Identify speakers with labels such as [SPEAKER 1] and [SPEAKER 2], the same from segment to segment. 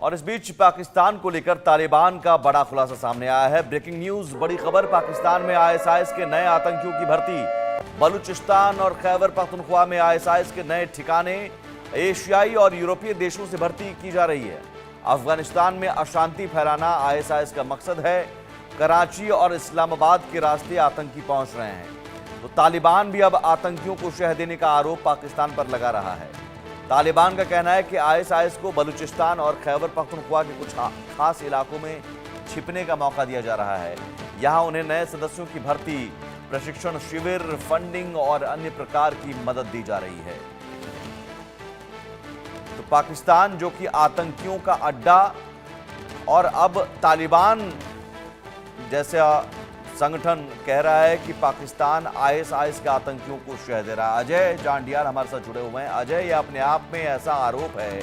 [SPEAKER 1] और इस बीच पाकिस्तान को लेकर तालिबान का बड़ा खुलासा सामने आया है। ब्रेकिंग न्यूज, बड़ी खबर। पाकिस्तान में आईएसआईएस के नए आतंकियों की भर्ती। बलूचिस्तान और खैबर पख्तूनख्वा में आईएसआईएस के नए ठिकाने। एशियाई और यूरोपीय देशों से भर्ती की जा रही है। अफगानिस्तान में अशांति फैलाना आईएसआईएस का मकसद है। कराची और इस्लामाबाद के रास्ते आतंकी पहुंच रहे हैं। तो तालिबान भी अब आतंकियों को शह देने का आरोप पाकिस्तान पर लगा रहा है। तालिबान का कहना है कि आईएसआईएस को बलूचिस्तान और खैबर पख्तूनख्वा के कुछ खास इलाकों में छिपने का मौका दिया जा रहा है। यहां उन्हें नए सदस्यों की भर्ती, प्रशिक्षण शिविर, फंडिंग और अन्य प्रकार की मदद दी जा रही है। तो पाकिस्तान जो कि आतंकियों का अड्डा, और अब तालिबान जैसा संगठन कह रहा है कि पाकिस्तान आईएसआईएस के आतंकियों को शह दे रहा है। अजय जांडियाल हमारे साथ जुड़े हुए हैं। अजय, ये अपने आप में ऐसा आरोप है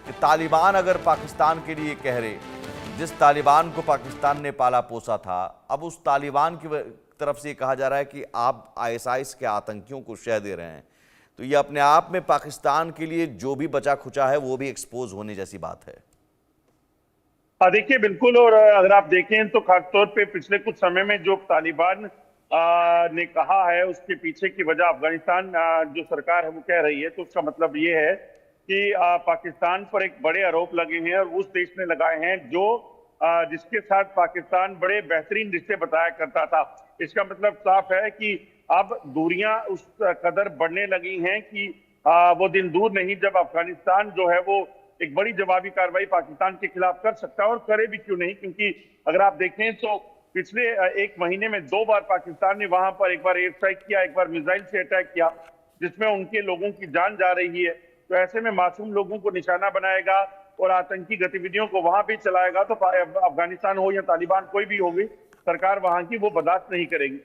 [SPEAKER 1] कि तालिबान अगर पाकिस्तान के लिए कह रहे, जिस तालिबान को पाकिस्तान ने पाला पोसा था, अब उस तालिबान की तरफ से कहा जा रहा है कि आप आईएसआईएस के आतंकियों को शह दे रहे हैं, तो ये अपने आप में पाकिस्तान के लिए जो भी बचा खुचा है वो भी एक्सपोज होने जैसी बात है।
[SPEAKER 2] देखिए, बिल्कुल। और अगर आप देखें तो खासतौर पे पिछले कुछ समय में जो तालिबान ने कहा है, उसके पीछे की वजह अफगानिस्तान जो सरकार है वो कह रही है। तो उसका मतलब ये है कि पाकिस्तान पर एक बड़े आरोप लगे हैं और उस देश ने लगाए हैं जो जिसके साथ पाकिस्तान बड़े बेहतरीन रिश्ते बताया करता था। इसका मतलब साफ है कि अब दूरियां उस कदर बढ़ने लगी हैं कि वो दिन दूर नहीं जब अफगानिस्तान जो है वो एक बड़ी जवाबी कार्रवाई पाकिस्तान के खिलाफ कर सकता है। और करे भी क्यों नहीं, क्योंकि अगर आप देखें तो पिछले एक महीने में 2 बार पाकिस्तान ने वहां पर एक बार एयर स्ट्राइक किया, एक बार मिसाइल से अटैक किया, जिसमें उनके लोगों की जान जा रही है। तो ऐसे में मासूम लोगों को निशाना बनाएगा और आतंकी गतिविधियों को वहां भी चलाएगा तो अफगानिस्तान हो या तालिबान, कोई भी होगी सरकार वहां की, वो बर्दाश्त नहीं करेगी।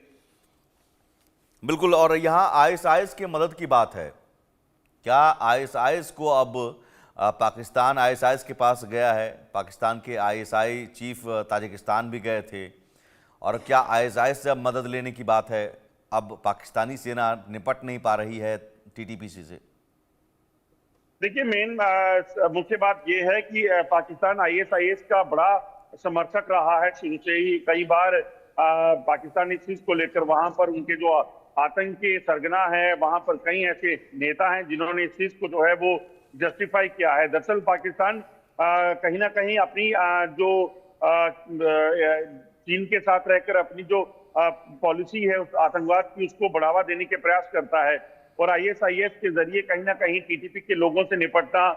[SPEAKER 1] बिल्कुल। और यहाँ आईएसआईएस की मदद की बात है। क्या आईएसआईएस को अब पाकिस्तान आईएसआईएस के पास गया है? पाकिस्तान के आईएसआई चीफ ताजिकिस्तान भी गए थे। और क्या आईएसआईएस से अब मदद लेने की बात है? अब पाकिस्तानी सेना निपट नहीं पा रही है टीटीपीसी से।
[SPEAKER 2] देखिए, मेन मुख्य बात यह है कि पाकिस्तान आईएसआईएस का बड़ा समर्थक रहा है शुरू से ही। कई बार पाकिस्तान इस चीज को लेकर वहां पर उनके जो आतंकी सरगना है, वहां पर कई ऐसे नेता हैं जिन्होंने इस चीज को जो है वो जस्टिफाई किया है। दरअसल पाकिस्तान कहीं ना कहीं अपनी जो चीन के साथ रहकर अपनी जो पॉलिसी है उस आतंकवाद की, उसको बढ़ावा देने के प्रयास करता है। और आईएसआईएस के जरिए कहीं ना कहीं टीटीपी के लोगों से निपटना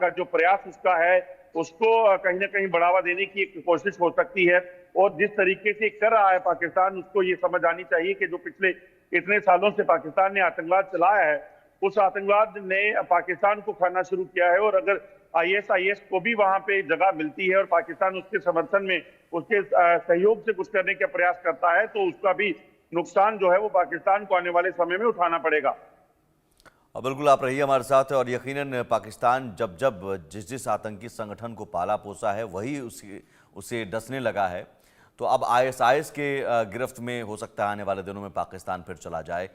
[SPEAKER 2] का जो प्रयास उसका है, उसको कहीं ना कहीं बढ़ावा देने की एक कोशिश हो सकती है। और जिस तरीके से कर रहा है पाकिस्तान, उसको ये समझ आनी चाहिए कि जो पिछले इतने सालों से पाकिस्तान ने आतंकवाद चलाया है, उस आतंकवाद ने पाकिस्तान को खाना शुरू किया है। और अगर आईएसआईएस को भी वहां पे जगह मिलती है और पाकिस्तान उसके समर्थन में, उसके सहयोग से कुछ करने का प्रयास करता है, तो उसका भी नुकसान जो है वो पाकिस्तान को आने वाले समय में उठाना पड़ेगा।
[SPEAKER 1] और बिल्कुल, आप रहिए हमारे साथ। और यकीनन पाकिस्तान जब जब जिस जिस आतंकी संगठन को पाला पोसा है वही उसे डसने लगा है। तो अब आईएसआईएस के गिरफ्त में हो सकता है आने वाले दिनों में पाकिस्तान फिर चला जाए।